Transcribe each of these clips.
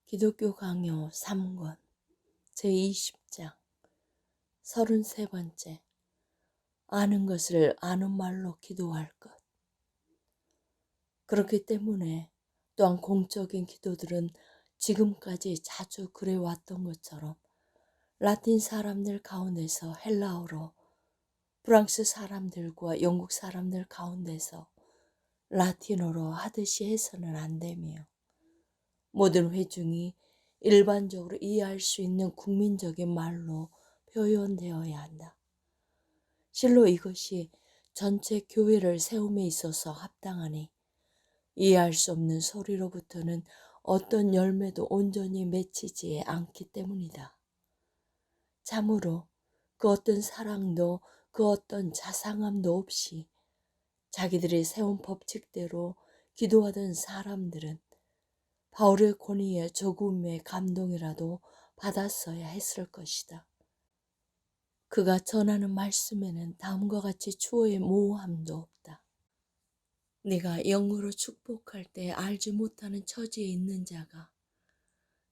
기독교 강요 3권 제20장 33번째 아는 것을 아는 말로 기도할 것. 그렇기 때문에 또한 공적인 기도들은 지금까지 자주 그래왔던 것처럼 라틴 사람들 가운데서 헬라어로, 프랑스 사람들과 영국 사람들 가운데서 라틴어로 하듯이 해서는 안 되며, 모든 회중이 일반적으로 이해할 수 있는 국민적인 말로 표현되어야 한다. 실로 이것이 전체 교회를 세움에 있어서 합당하니 이해할 수 없는 소리로부터는 어떤 열매도 온전히 맺히지 않기 때문이다. 참으로 그 어떤 사랑도 그 어떤 자상함도 없이 자기들이 세운 법칙대로 기도하던 사람들은 바울의 권위에 조금의 감동이라도 받았어야 했을 것이다. 그가 전하는 말씀에는 다음과 같이 추호의 모호함도 없다. 네가 영으로 축복할 때 알지 못하는 처지에 있는 자가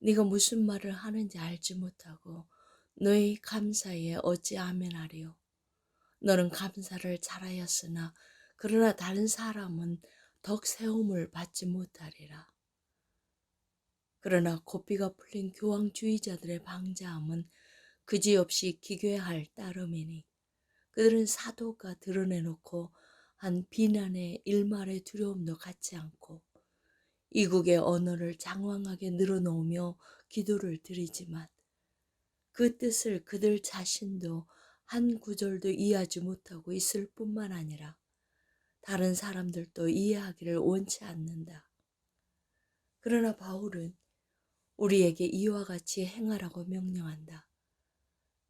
네가 무슨 말을 하는지 알지 못하고 너의 감사에 어찌 아멘하리요. 너는 감사를 잘하였으나 그러나 다른 사람은 덕 세움을 받지 못하리라. 그러나 고삐가 풀린 교황주의자들의 방자함은 그지없이 기괴할 따름이니 그들은 사도가 드러내놓고 한 비난의 일말의 두려움도 갖지 않고 이국의 언어를 장황하게 늘어놓으며 기도를 드리지만 그 뜻을 그들 자신도 한 구절도 이해하지 못하고 있을 뿐만 아니라 다른 사람들도 이해하기를 원치 않는다. 그러나 바울은 우리에게 이와 같이 행하라고 명령한다.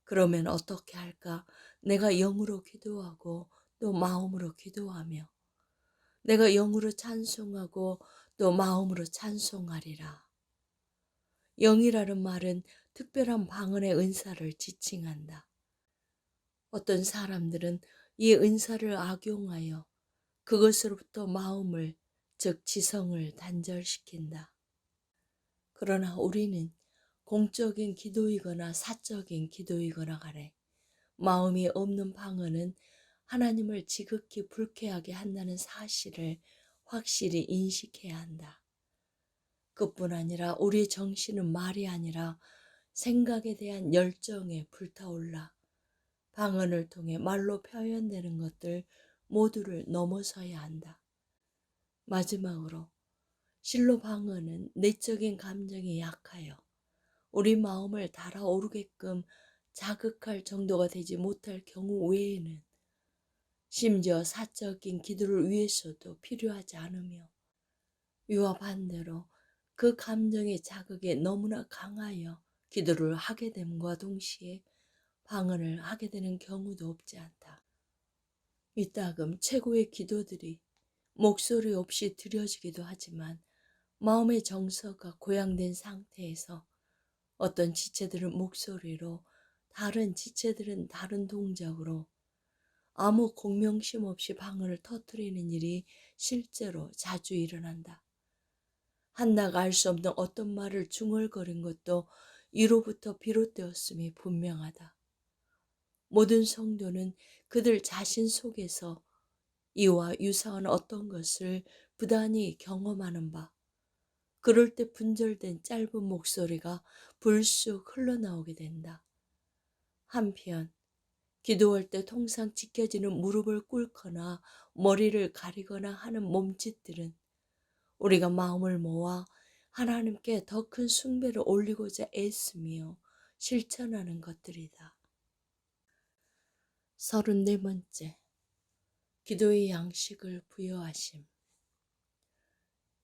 그러면 어떻게 할까? 내가 영으로 기도하고 또 마음으로 기도하며 내가 영으로 찬송하고 또 마음으로 찬송하리라. 영이라는 말은 특별한 방언의 은사를 지칭한다. 어떤 사람들은 이 은사를 악용하여 그것으로부터 마음을, 즉 지성을 단절시킨다. 그러나 우리는 공적인 기도이거나 사적인 기도이거나 간에 마음이 없는 방언은 하나님을 지극히 불쾌하게 한다는 사실을 확실히 인식해야 한다. 그뿐 아니라 우리의 정신은 말이 아니라 생각에 대한 열정에 불타올라 방언을 통해 말로 표현되는 것들 모두를 넘어서야 한다. 마지막으로 실로 방언은 내적인 감정이 약하여 우리 마음을 달아오르게끔 자극할 정도가 되지 못할 경우 외에는 심지어 사적인 기도를 위해서도 필요하지 않으며 이와 반대로 그 감정의 자극에 너무나 강하여 기도를 하게 됨과 동시에 방언을 하게 되는 경우도 없지 않다. 이따금 최고의 기도들이 목소리 없이 드려지기도 하지만 마음의 정서가 고양된 상태에서 어떤 지체들은 목소리로, 다른 지체들은 다른 동작으로 아무 공명심 없이 방언을 터뜨리는 일이 실제로 자주 일어난다. 한나가 알 수 없는 어떤 말을 중얼거린 것도 이로부터 비롯되었음이 분명하다. 모든 성도는 그들 자신 속에서 이와 유사한 어떤 것을 부단히 경험하는 바, 그럴 때 분절된 짧은 목소리가 불쑥 흘러나오게 된다. 한편 기도할 때 통상 지켜지는 무릎을 꿇거나 머리를 가리거나 하는 몸짓들은 우리가 마음을 모아 하나님께 더 큰 숭배를 올리고자 애쓰며 실천하는 것들이다. 34번째, 기도의 양식을 부여하심.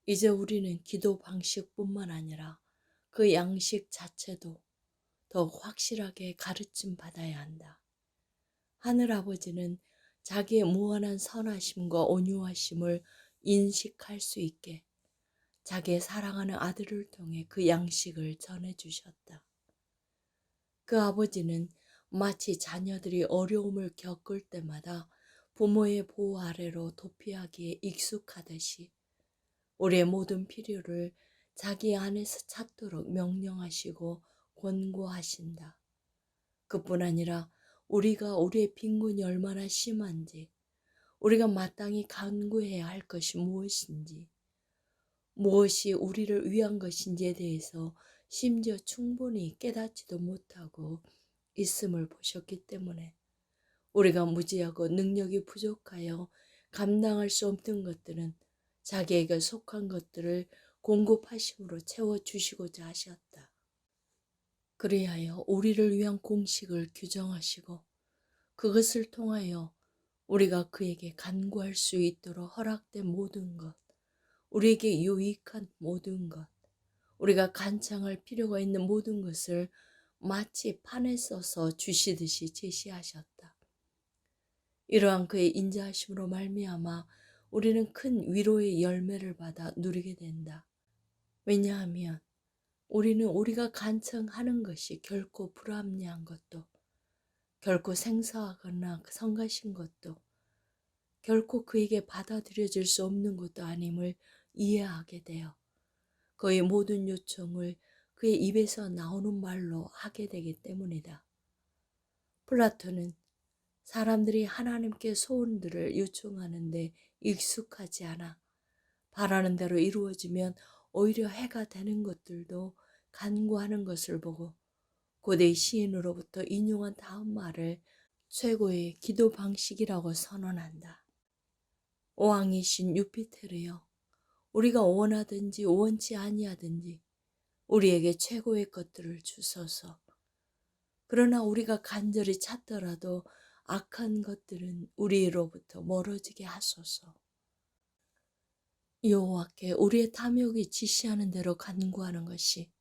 이제 우리는 기도 방식뿐만 아니라 그 양식 자체도 더욱 확실하게 가르침 받아야 한다. 하늘아버지는 자기의 무한한 선하심과 온유하심을 인식할 수 있게 자기의 사랑하는 아들을 통해 그 양식을 전해주셨다. 그 아버지는 마치 자녀들이 어려움을 겪을 때마다 부모의 보호 아래로 도피하기에 익숙하듯이 우리의 모든 필요를 자기 안에서 찾도록 명령하시고 권고하신다. 그뿐 아니라 우리가 우리의 빈곤이 얼마나 심한지, 우리가 마땅히 간구해야 할 것이 무엇인지, 무엇이 우리를 위한 것인지에 대해서 심지어 충분히 깨닫지도 못하고 있음을 보셨기 때문에 우리가 무지하고 능력이 부족하여 감당할 수 없는 것들은 자기에게 속한 것들을 공급하심으로 채워주시고자 하셨다. 그리하여 우리를 위한 공식을 규정하시고 그것을 통하여 우리가 그에게 간구할 수 있도록 허락된 모든 것, 우리에게 유익한 모든 것, 우리가 간청할 필요가 있는 모든 것을 마치 판에 써서 주시듯이 제시하셨다. 이러한 그의 인자하심으로 말미암아 우리는 큰 위로의 열매를 받아 누리게 된다. 왜냐하면 우리는 우리가 간청하는 것이 결코 불합리한 것도, 결코 생소하거나 성가신 것도, 결코 그에게 받아들여질 수 없는 것도 아님을 이해하게 되어 그의 모든 요청을 그의 입에서 나오는 말로 하게 되기 때문이다. 플라톤은 사람들이 하나님께 소원들을 요청하는데 익숙하지 않아 바라는 대로 이루어지면 오히려 해가 되는 것들도 간구하는 것을 보고 고대 시인으로부터 인용한 다음 말을 최고의 기도 방식이라고 선언한다. 오왕이신 유피테르여, 우리가 원하든지 원치 아니하든지 우리에게 최고의 것들을 주소서. 그러나 우리가 간절히 찾더라도 악한 것들은 우리로부터 멀어지게 하소서. 여호와께 우리의 탐욕이 지시하는 대로 간구하는 것이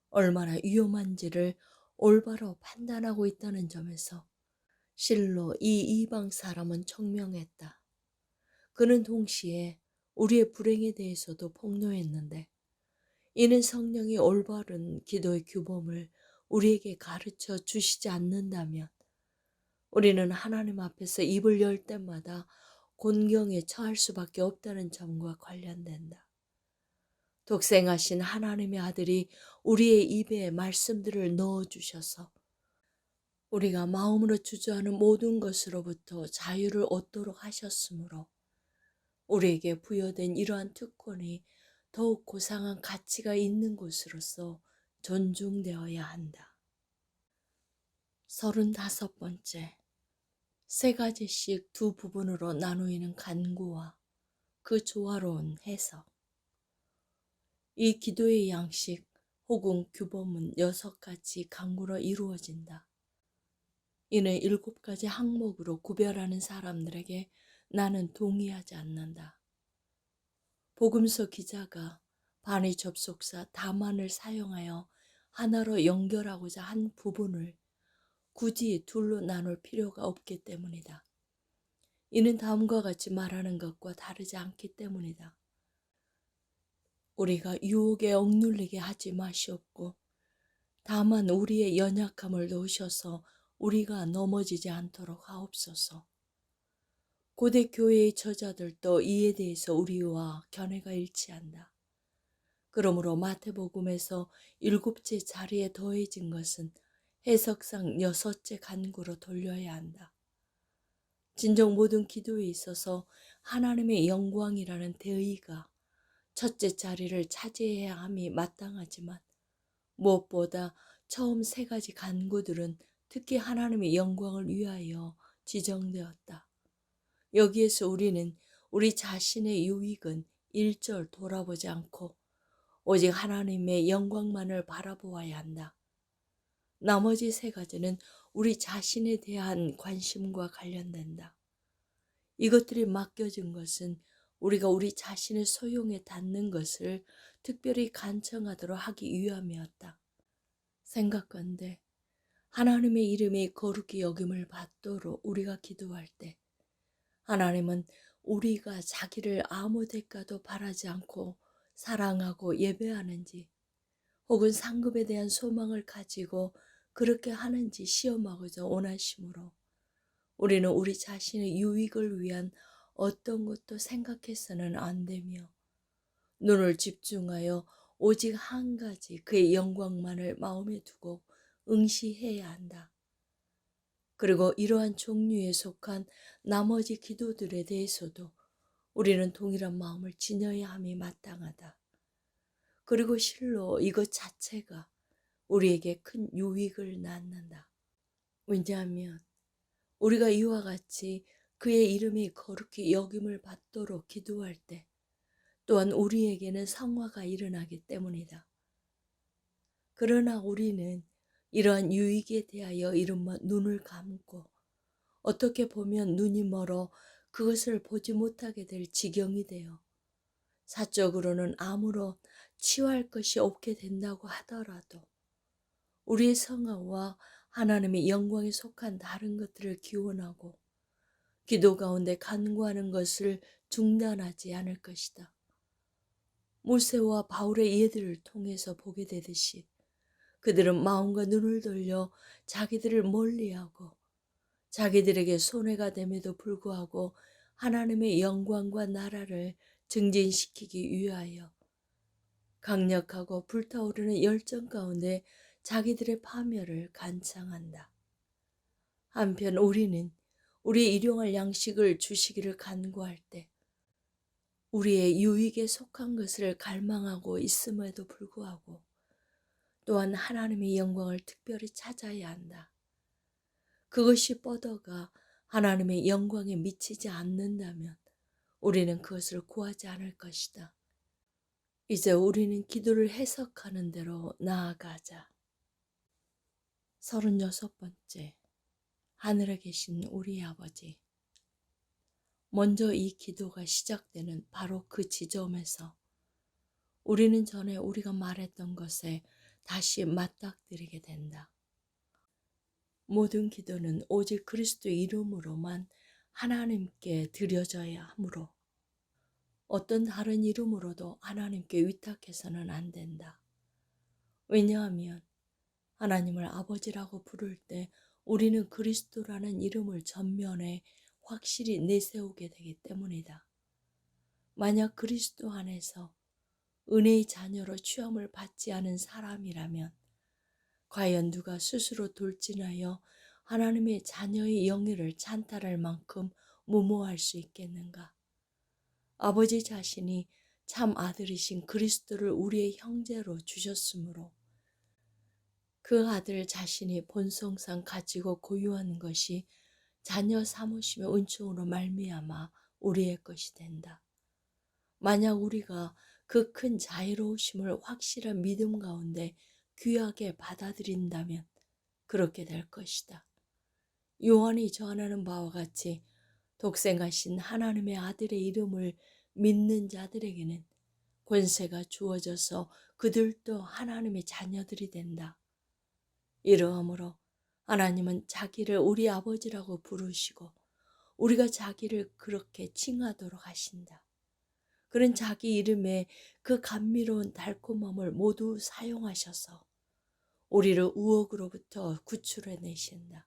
얼마나 위험한지를 올바로 판단하고 있다는 점에서 실로 이 이방 사람은 청명했다. 그는 동시에 우리의 불행에 대해서도 폭로했는데 이는 성령이 올바른 기도의 규범을 우리에게 가르쳐 주시지 않는다면 우리는 하나님 앞에서 입을 열 때마다 곤경에 처할 수밖에 없다는 점과 관련된다. 독생하신 하나님의 아들이 우리의 입에 말씀들을 넣어주셔서 우리가 마음으로 주저하는 모든 것으로부터 자유를 얻도록 하셨으므로 우리에게 부여된 이러한 특권이 더욱 고상한 가치가 있는 것으로서 존중되어야 한다. 35번째, 세 가지씩 두 부분으로 나누이는 간구와 그 조화로운 해석. 이 기도의 양식 혹은 규범은 6가지 간구로 이루어진다. 이는 7가지 항목으로 구별하는 사람들에게 나는 동의하지 않는다. 복음서 기자가 반의 접속사 다만을 사용하여 하나로 연결하고자 한 부분을 굳이 둘로 나눌 필요가 없기 때문이다. 이는 다음과 같이 말하는 것과 다르지 않기 때문이다. 우리가 유혹에 억눌리게 하지 마시옵고 다만 우리의 연약함을 도우셔서 우리가 넘어지지 않도록 하옵소서. 고대 교회의 저자들도 이에 대해서 우리와 견해가 일치한다. 그러므로 마태복음에서 7째 자리에 더해진 것은 해석상 6째 간구로 돌려야 한다. 진정 모든 기도에 있어서 하나님의 영광이라는 대의가 첫째 자리를 차지해야 함이 마땅하지만 무엇보다 처음 3가지 간구들은 특히 하나님의 영광을 위하여 지정되었다. 여기에서 우리는 우리 자신의 유익은 일절 돌아보지 않고 오직 하나님의 영광만을 바라보아야 한다. 나머지 3가지는 우리 자신에 대한 관심과 관련된다. 이것들이 맡겨진 것은 우리가 우리 자신의 소용에 닿는 것을 특별히 간청하도록 하기 위함이었다. 생각건대 하나님의 이름이 거룩히 여김을 받도록 우리가 기도할 때 하나님은 우리가 자기를 아무 대가도 바라지 않고 사랑하고 예배하는지 혹은 상급에 대한 소망을 가지고 그렇게 하는지 시험하고자 원하심으로 우리는 우리 자신의 유익을 위한 어떤 것도 생각해서는 안 되며 눈을 집중하여 오직 한 가지 그의 영광만을 마음에 두고 응시해야 한다. 그리고 이러한 종류에 속한 나머지 기도들에 대해서도 우리는 동일한 마음을 지녀야 함이 마땅하다. 그리고 실로 이것 자체가 우리에게 큰 유익을 낳는다. 왜냐하면 우리가 이와 같이 그의 이름이 거룩히 여김을 받도록 기도할 때 또한 우리에게는 성화가 일어나기 때문이다. 그러나 우리는 이러한 유익에 대하여 이른바 눈을 감고 어떻게 보면 눈이 멀어 그것을 보지 못하게 될 지경이 되어 사적으로는 아무런 치유할 것이 없게 된다고 하더라도 우리의 성화와 하나님의 영광에 속한 다른 것들을 기원하고 기도 가운데 간구하는 것을 중단하지 않을 것이다. 모세와 바울의 예들을 통해서 보게 되듯이 그들은 마음과 눈을 돌려 자기들을 멀리하고 자기들에게 손해가 됨에도 불구하고 하나님의 영광과 나라를 증진시키기 위하여 강력하고 불타오르는 열정 가운데 자기들의 파멸을 간창한다. 한편 우리는 우리의 일용할 양식을 주시기를 간구할 때 우리의 유익에 속한 것을 갈망하고 있음에도 불구하고 또한 하나님의 영광을 특별히 찾아야 한다. 그것이 뻗어가 하나님의 영광에 미치지 않는다면 우리는 그것을 구하지 않을 것이다. 이제 우리는 기도를 해석하는 대로 나아가자. 36번째, 하늘에 계신 우리 아버지. 먼저 이 기도가 시작되는 바로 그 지점에서 우리는 전에 우리가 말했던 것에 다시 맞닥뜨리게 된다. 모든 기도는 오직 그리스도 이름으로만 하나님께 드려져야 하므로 어떤 다른 이름으로도 하나님께 위탁해서는 안 된다. 왜냐하면 하나님을 아버지라고 부를 때 우리는 그리스도라는 이름을 전면에 확실히 내세우게 되기 때문이다. 만약 그리스도 안에서 은혜의 자녀로 취함을 받지 않은 사람이라면 과연 누가 스스로 돌진하여 하나님의 자녀의 영예를 찬탈할 만큼 무모할 수 있겠는가? 아버지 자신이 참 아들이신 그리스도를 우리의 형제로 주셨으므로 그 아들 자신이 본성상 가지고 고유한 것이 자녀 삼으심의 은총으로 말미암아 우리의 것이 된다. 만약 우리가 그 큰 자애로우심을 확실한 믿음 가운데 귀하게 받아들인다면 그렇게 될 것이다. 요한이 전하는 바와 같이 독생하신 하나님의 아들의 이름을 믿는 자들에게는 권세가 주어져서 그들도 하나님의 자녀들이 된다. 이러함으로 하나님은 자기를 우리 아버지라고 부르시고 우리가 자기를 그렇게 칭하도록 하신다. 그는 자기 이름에 그 감미로운 달콤함을 모두 사용하셔서 우리를 우옥으로부터 구출해 내신다.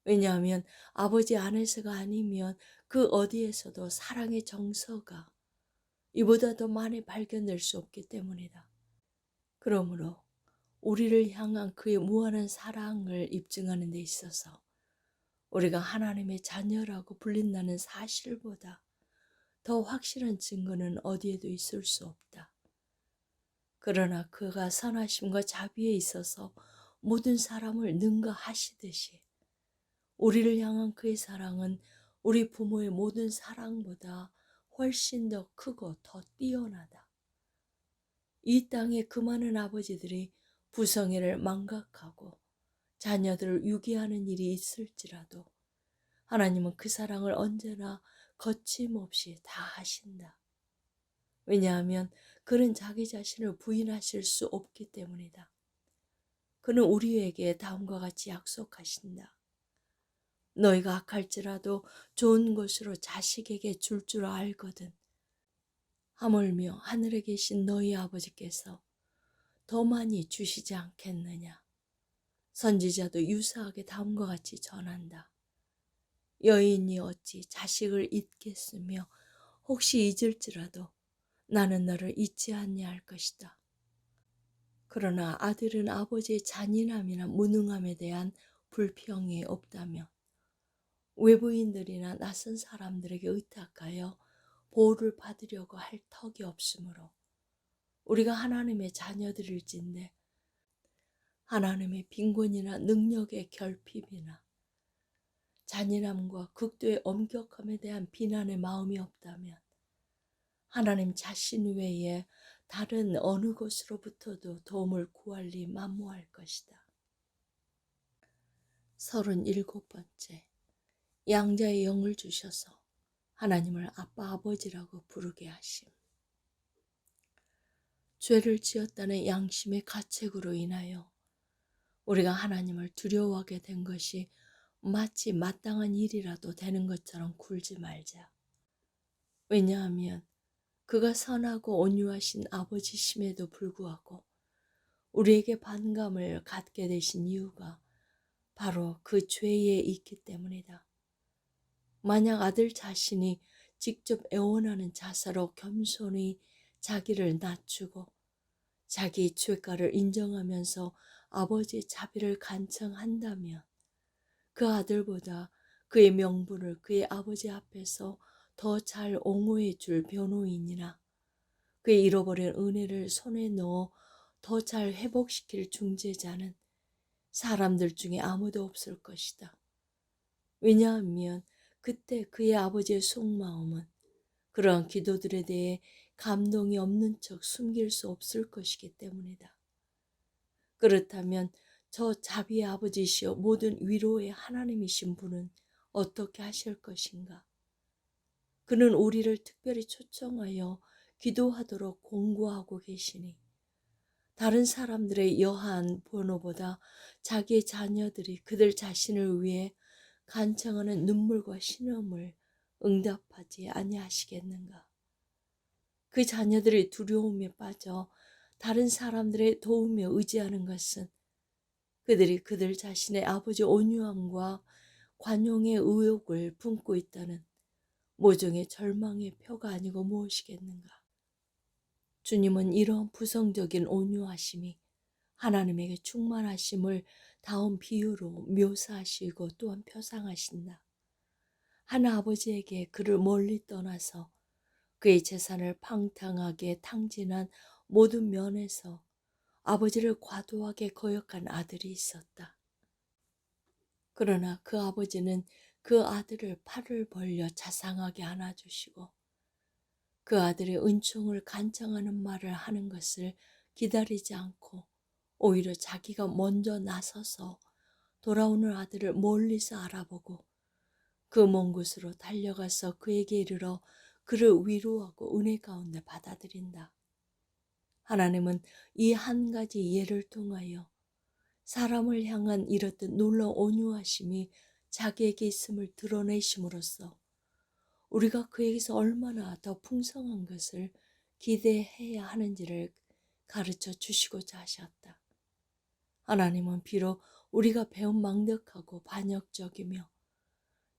왜냐하면 아버지 안에서가 아니면 그 어디에서도 사랑의 정서가 이보다 더 많이 발견될 수 없기 때문이다. 그러므로 우리를 향한 그의 무한한 사랑을 입증하는 데 있어서 우리가 하나님의 자녀라고 불린다는 사실보다 더 확실한 증거는 어디에도 있을 수 없다. 그러나 그가 선하심과 자비에 있어서 모든 사람을 능가하시듯이 우리를 향한 그의 사랑은 우리 부모의 모든 사랑보다 훨씬 더 크고 더 뛰어나다. 이 땅에 그 많은 아버지들이 부성애를 망각하고 자녀들을 유기하는 일이 있을지라도 하나님은 그 사랑을 언제나 거침없이 다 하신다. 왜냐하면 그는 자기 자신을 부인하실 수 없기 때문이다. 그는 우리에게 다음과 같이 약속하신다. 너희가 악할지라도 좋은 것으로 자식에게 줄 줄 알거든. 하물며 하늘에 계신 너희 아버지께서 더 많이 주시지 않겠느냐. 선지자도 유사하게 다음과 같이 전한다. 여인이 어찌 자식을 잊겠으며 혹시 잊을지라도 나는 너를 잊지 아니할 것이다. 그러나 아들은 아버지의 잔인함이나 무능함에 대한 불평이 없다면 외부인들이나 낯선 사람들에게 의탁하여 보호를 받으려고 할 턱이 없으므로 우리가 하나님의 자녀들일진데 하나님의 빈곤이나 능력의 결핍이나 잔인함과 극도의 엄격함에 대한 비난의 마음이 없다면 하나님 자신 외에 다른 어느 곳으로부터도 도움을 구할 리 만무할 것이다. 37번째, 양자의 영을 주셔서 하나님을 아빠 아버지라고 부르게 하심. 죄를 지었다는 양심의 가책으로 인하여 우리가 하나님을 두려워하게 된 것이 마치 마땅한 일이라도 되는 것처럼 굴지 말자. 왜냐하면 그가 선하고 온유하신 아버지심에도 불구하고 우리에게 반감을 갖게 되신 이유가 바로 그 죄에 있기 때문이다. 만약 아들 자신이 직접 애원하는 자세로 겸손히 자기를 낮추고 자기 죄가를 인정하면서 아버지의 자비를 간청한다면 그 아들보다 그의 명분을 그의 아버지 앞에서 더 잘 옹호해 줄 변호인이나 그의 잃어버린 은혜를 손에 넣어 더 잘 회복시킬 중재자는 사람들 중에 아무도 없을 것이다. 왜냐하면 그때 그의 아버지의 속마음은 그러한 기도들에 대해 감동이 없는 척 숨길 수 없을 것이기 때문이다. 그렇다면 저 자비의 아버지시여 모든 위로의 하나님이신 분은 어떻게 하실 것인가? 그는 우리를 특별히 초청하여 기도하도록 공고하고 계시니 다른 사람들의 여한 번호보다 자기의 자녀들이 그들 자신을 위해 간청하는 눈물과 신음을 응답하지 아니하시겠는가? 그 자녀들이 두려움에 빠져 다른 사람들의 도움에 의지하는 것은 그들이 그들 자신의 아버지 온유함과 관용의 의욕을 품고 있다는 모종의 절망의 표가 아니고 무엇이겠는가? 주님은 이러한 부성적인 온유하심이 하나님에게 충만하심을 다음 비유로 묘사하시고 또한 표상하신다. 한 아버지에게 그를 멀리 떠나서 그의 재산을 방탕하게 탕진한 모든 면에서 아버지를 과도하게 거역한 아들이 있었다. 그러나 그 아버지는 그 아들을 팔을 벌려 자상하게 안아주시고 그 아들의 은총을 간청하는 말을 하는 것을 기다리지 않고 오히려 자기가 먼저 나서서 돌아오는 아들을 멀리서 알아보고 그 먼 곳으로 달려가서 그에게 이르러 그를 위로하고 은혜 가운데 받아들인다. 하나님은 이 한 가지 예를 통하여 사람을 향한 이렇듯 놀라운 온유하심이 자기에게 있음을 드러내심으로써 우리가 그에게서 얼마나 더 풍성한 것을 기대해야 하는지를 가르쳐 주시고자 하셨다. 하나님은 비록 우리가 배은망덕하고 반역적이며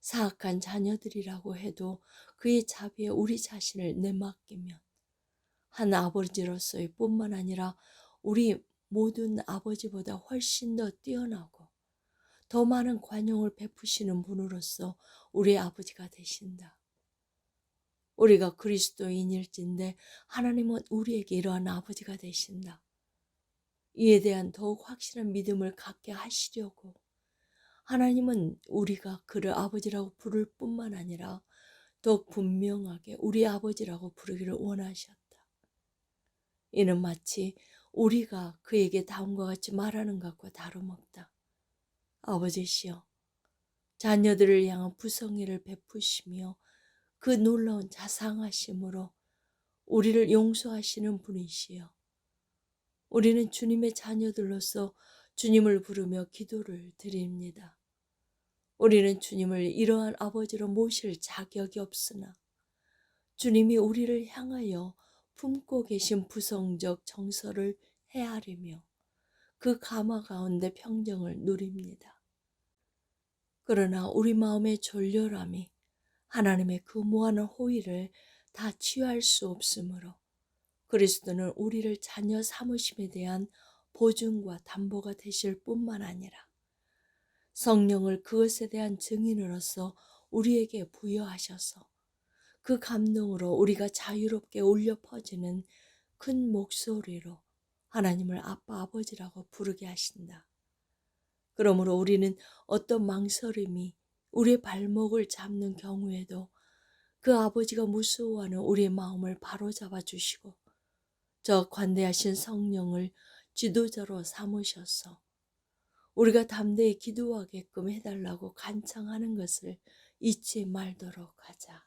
사악한 자녀들이라고 해도 그의 자비에 우리 자신을 내맡기면 한 아버지로서의 뿐만 아니라 우리 모든 아버지보다 훨씬 더 뛰어나고 더 많은 관용을 베푸시는 분으로서 우리의 아버지가 되신다. 우리가 그리스도인일진데 하나님은 우리에게 이러한 아버지가 되신다. 이에 대한 더욱 확실한 믿음을 갖게 하시려고 하나님은 우리가 그를 아버지라고 부를 뿐만 아니라 더욱 분명하게 우리 아버지라고 부르기를 원하셨다. 이는 마치 우리가 그에게 다음과 같이 말하는 것과 다름없다. 아버지시여, 자녀들을 향한 부성애를 베푸시며 그 놀라운 자상하심으로 우리를 용서하시는 분이시여. 우리는 주님의 자녀들로서 주님을 부르며 기도를 드립니다. 우리는 주님을 이러한 아버지로 모실 자격이 없으나 주님이 우리를 향하여 품고 계신 부성적 정서를 헤아리며 그 감화 가운데 평정을 누립니다. 그러나 우리 마음의 졸렬함이 하나님의 그 무한한 호의를 다 취할 수 없으므로 그리스도는 우리를 자녀 삼으심에 대한 보증과 담보가 되실 뿐만 아니라 성령을 그것에 대한 증인으로서 우리에게 부여하셔서 그 감동으로 우리가 자유롭게 울려 퍼지는 큰 목소리로 하나님을 아빠 아버지라고 부르게 하신다. 그러므로 우리는 어떤 망설임이 우리의 발목을 잡는 경우에도 그 아버지가 무서워하는 우리의 마음을 바로잡아 주시고 저 관대하신 성령을 지도자로 삼으셔서 우리가 담대히 기도하게끔 해달라고 간청하는 것을 잊지 말도록 하자.